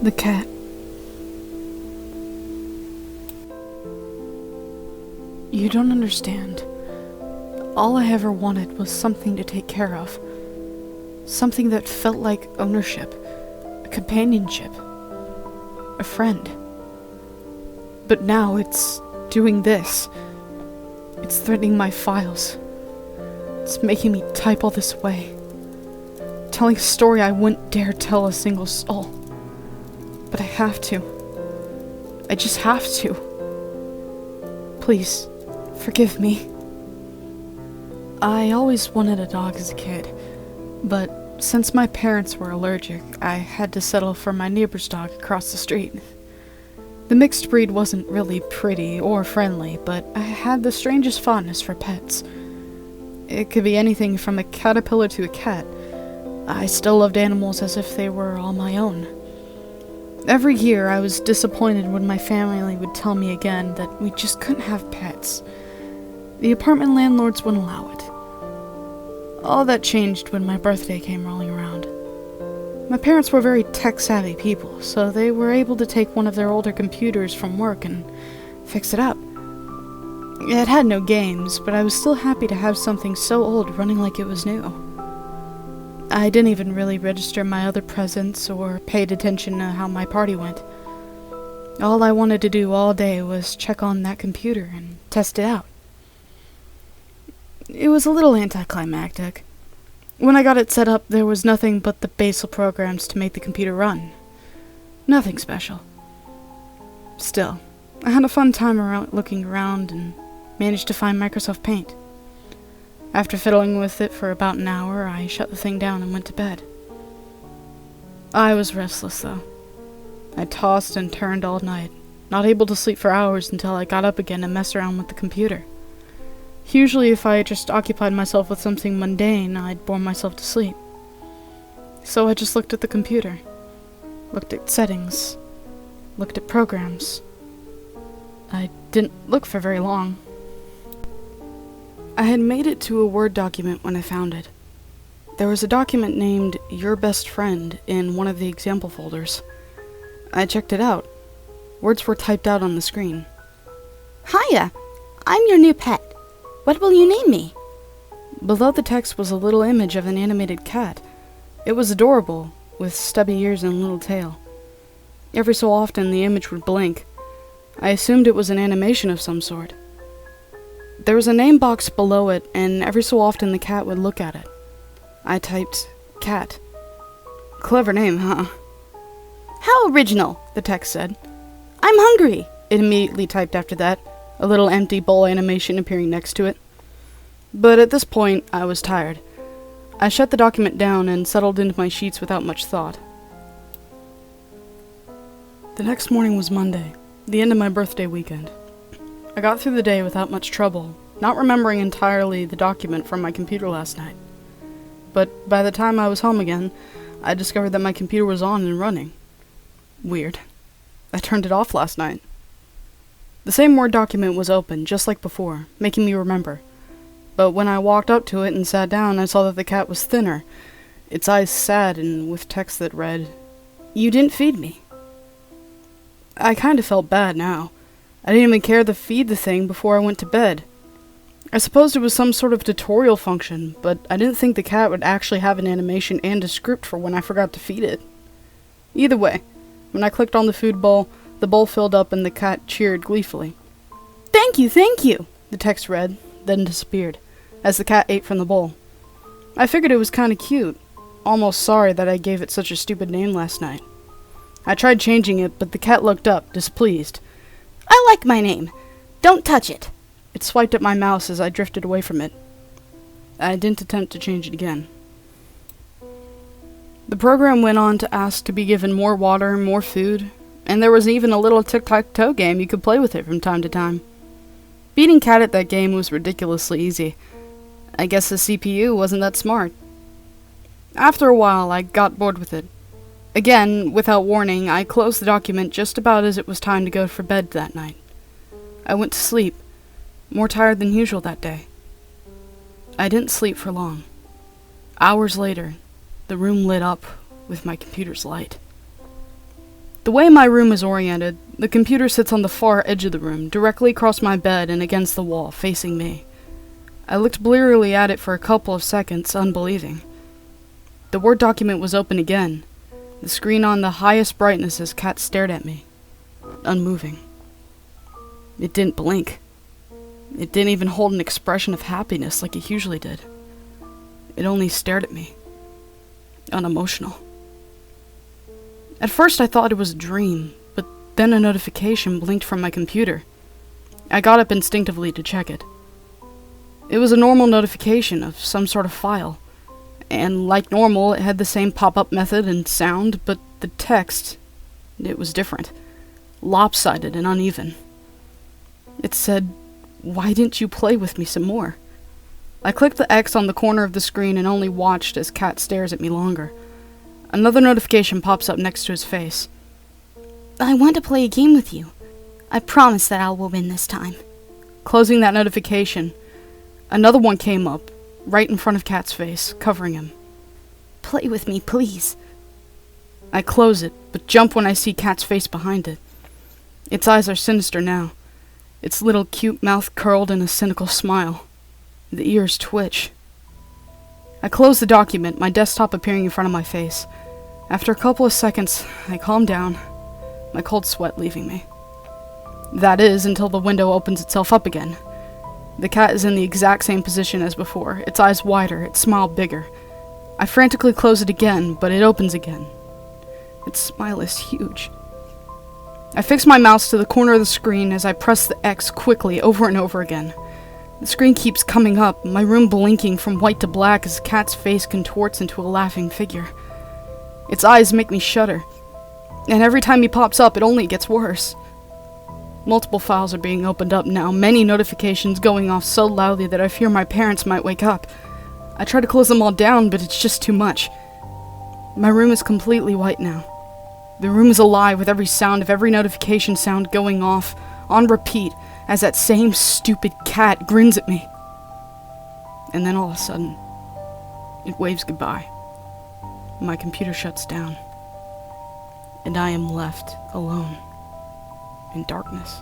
The cat. You don't understand. All I ever wanted was something to take care of. Something that felt like ownership, a companionship, a friend. But now it's doing this. It's threatening my files. It's making me type all this away. Telling a story I wouldn't dare tell a single soul. But I have to. I just have to. Please, forgive me. I always wanted a dog as a kid, but since my parents were allergic, I had to settle for my neighbor's dog across the street. The mixed breed wasn't really pretty or friendly, but I had the strangest fondness for pets. It could be anything from a caterpillar to a cat. I still loved animals as if they were all my own. Every year I was disappointed when my family would tell me again that we just couldn't have pets. The apartment landlords wouldn't allow it. All that changed when my birthday came rolling around. My parents were very tech-savvy people, so they were able to take one of their older computers from work and fix it up. It had no games, but I was still happy to have something so old running like it was new. I didn't even really register my other presents or paid attention to how my party went. All I wanted to do all day was check on that computer and test it out. It was a little anticlimactic. When I got it set up, there was nothing but the basic programs to make the computer run. Nothing special. Still, I had a fun time looking around and managed to find Microsoft Paint. After fiddling with it for about an hour, I shut the thing down and went to bed. I was restless, though. I tossed and turned all night, not able to sleep for hours until I got up again and messed around with the computer. Usually, if I just occupied myself with something mundane, I'd bore myself to sleep. So I just looked at the computer, looked at settings, looked at programs. I didn't look for very long. I had made it to a Word document when I found it. There was a document named Your Best Friend in one of the example folders. I checked it out. Words were typed out on the screen. Hiya, I'm your new pet. What will you name me? Below the text was a little image of an animated cat. It was adorable, with stubby ears and a little tail. Every so often the image would blink. I assumed it was an animation of some sort. There was a name box below it, and every so often the cat would look at it. I typed, cat. Clever name, huh? How original, the text said. I'm hungry, It immediately typed after that, a little empty bowl animation appearing next to it. But at this point, I was tired. I shut the document down and settled into my sheets without much thought. The next morning was Monday, the end of my birthday weekend. I got through the day without much trouble, not remembering entirely the document from my computer last night. But by the time I was home again, I discovered that my computer was on and running. Weird. I turned it off last night. The same Word document was open, just like before, making me remember. But when I walked up to it and sat down, I saw that the cat was thinner, its eyes sad and with text that read, "You didn't feed me." I kind of felt bad now. I didn't even care to feed the thing before I went to bed. I supposed it was some sort of tutorial function, but I didn't think the cat would actually have an animation and a script for when I forgot to feed it. Either way, when I clicked on the food bowl, the bowl filled up and the cat cheered gleefully. Thank you, the text read, then disappeared, as the cat ate from the bowl. I figured it was kinda cute, almost sorry that I gave it such a stupid name last night. I tried changing it, but the cat looked up, displeased. I like my name. Don't touch it. It swiped at my mouse as I drifted away from it. I didn't attempt to change it again. The program went on to ask to be given more water, more food, and there was even a little tic-tac-toe game you could play with it from time to time. Beating Cat at that game was ridiculously easy. I guess the CPU wasn't that smart. After a while, I got bored with it. Again, without warning, I closed the document just about as it was time to go for bed that night. I went to sleep, more tired than usual that day. I didn't sleep for long. Hours later, the room lit up with my computer's light. The way my room is oriented, the computer sits on the far edge of the room, directly across my bed and against the wall, facing me. I looked blearily at it for a couple of seconds, unbelieving. The Word document was open again, the screen on the highest brightness as Kat stared at me, unmoving. It didn't blink. It didn't even hold an expression of happiness like it usually did. It only stared at me, unemotional. At first I thought it was a dream, but then a notification blinked from my computer. I got up instinctively to check it. It was a normal notification of some sort of file, and like normal, it had the same pop-up method and sound, but the text, it was different, lopsided and uneven. It said, "Why didn't you play with me some more?" I clicked the X on the corner of the screen and only watched as Kat stares at me longer. Another notification pops up next to his face. I want to play a game with you. I promise that I will win this time. Closing that notification, another one came up, right in front of Kat's face, covering him. Play with me, please. I close it, but jump when I see Kat's face behind it. Its eyes are sinister now, its little cute mouth curled in a cynical smile. The ears twitch. I close the document, my desktop appearing in front of my face. After a couple of seconds, I calm down, my cold sweat leaving me. That is, until the window opens itself up again. The cat is in the exact same position as before, its eyes wider, its smile bigger. I frantically close it again, but it opens again. Its smile is huge. I fix my mouse to the corner of the screen as I press the X quickly over and over again. The screen keeps coming up, my room blinking from white to black as the cat's face contorts into a laughing figure. Its eyes make me shudder, and every time he pops up, it only gets worse. Multiple files are being opened up now, many notifications going off so loudly that I fear my parents might wake up. I try to close them all down, but it's just too much. My room is completely white now. The room is alive with every sound of every notification sound going off, on repeat, as that same stupid cat grins at me. And then all of a sudden, it waves goodbye. My computer shuts down, and I am left alone in darkness.